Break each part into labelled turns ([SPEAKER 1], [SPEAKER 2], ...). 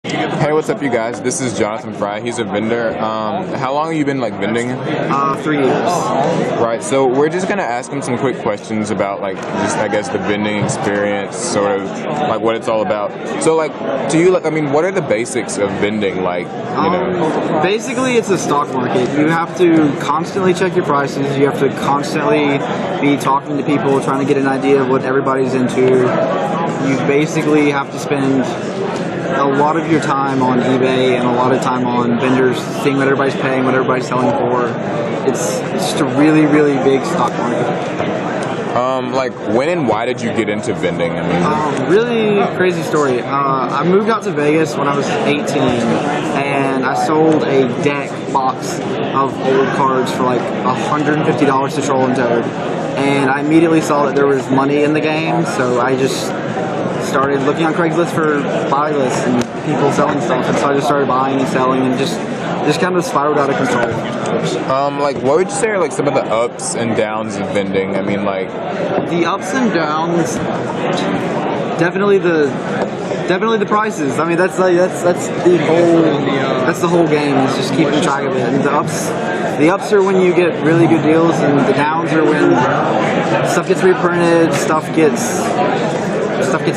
[SPEAKER 1] Hey, what's up, you guys? This is Johnathan Frye. He's a vendor. How long have you been vending?
[SPEAKER 2] 3 years.
[SPEAKER 1] Right. So we're just gonna ask him some quick questions about just I guess the vending experience, sort of like what it's all about. So to you, what are the basics of vending?
[SPEAKER 2] Basically, it's a stock market. You have to constantly check your prices. You have to constantly be talking to people, trying to get an idea of what everybody's into. You basically have to spend a lot of your time on eBay and a lot of time on vendors, seeing what everybody's paying, what everybody's selling for. It's just a really, really big stock market.
[SPEAKER 1] When and why did you get into vending?
[SPEAKER 2] Really crazy story. I moved out to Vegas when I was 18, and I sold a deck box of old cards for like $150 to Troll and Toad. And I immediately saw that there was money in the game, so I just started looking on Craigslist for buy lists and people selling stuff, and so I just started buying and selling, and just kind of spiraled out of control.
[SPEAKER 1] What would you say are some of the ups and downs of vending?
[SPEAKER 2] The ups and downs, definitely the prices. That's the whole game, is just keeping track of it. And the ups are when you get really good deals, and the downs are when stuff gets reprinted, stuff gets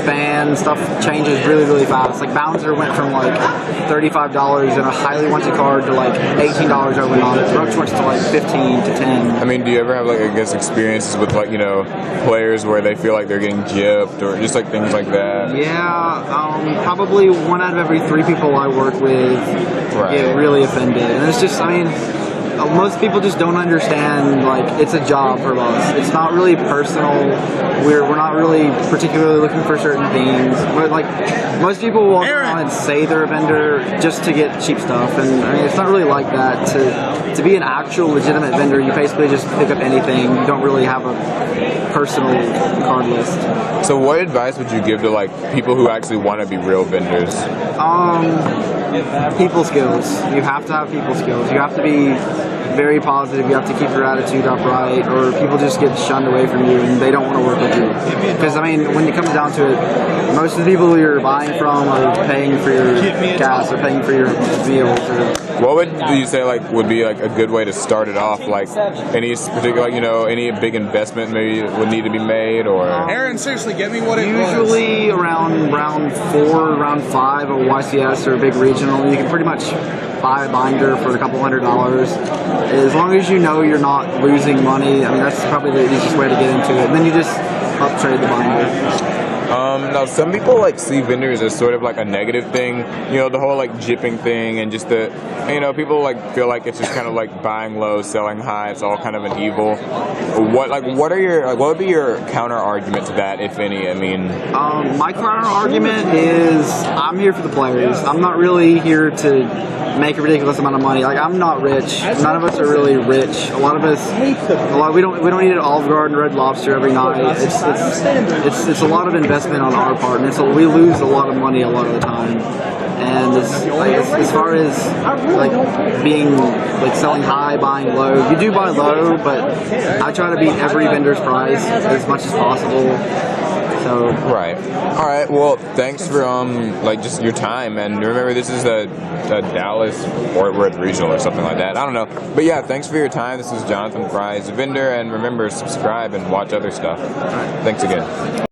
[SPEAKER 2] banned, stuff changes really, really fast. Bouncer went from $35 in a highly wanted card to $18 overnight. Roach went to 15 to 10.
[SPEAKER 1] Do you ever have experiences with players where they feel like they're getting gypped or just things like that?
[SPEAKER 2] Yeah, probably 1 out of every 3 people I work with get really offended, and it's just, most people just don't understand, it's a job for us. It's not really personal. We're not really particularly looking for certain things. But most people walk around and say they're a vendor just to get cheap stuff, and it's not really like that. To be an actual legitimate vendor, you basically just pick up anything. You don't really have a personal card list.
[SPEAKER 1] So what advice would you give to people who actually want to be real vendors?
[SPEAKER 2] People skills. You have to have people skills. You have to be very positive. You have to keep your attitude upright, or people just get shunned away from you and they don't want to work with you. Because when it comes down to it, most of the people you're buying from are paying for your gas or paying for your meals.
[SPEAKER 1] What would you say would be a good way to start it off? Any particular any big investment maybe would need to be made, or
[SPEAKER 3] Aaron, seriously, get me what it was.
[SPEAKER 2] Usually around round 4, round 5 of YCS or a big regional, you can pretty much buy a binder for a couple $100. As long as you know you're not losing money, that's probably the easiest way to get into it. And then you just uptrade the binder.
[SPEAKER 1] Now some people see vendors as sort of a negative thing, the whole gypping thing, and just people feel like it's just kind of buying low, selling high. It's all kind of an evil. What would be your counter argument to that, if any?
[SPEAKER 2] My counter argument is I'm here for the players. I'm not really here to make a ridiculous amount of money. I'm not rich. None of us are really rich. We don't eat at Olive Garden, Red Lobster every night. It's a lot of investment on our part, and we lose a lot of money a lot of the time. And as far as being selling high, buying low, you do buy low, but I try to beat every vendor's price as much as possible. So
[SPEAKER 1] right. All right. Well, thanks for just your time, and remember this is a Dallas Fort Worth regional or something like that. I don't know, but yeah, thanks for your time. This is Johnathan Frye, a vendor, and remember, subscribe and watch other stuff. Thanks again.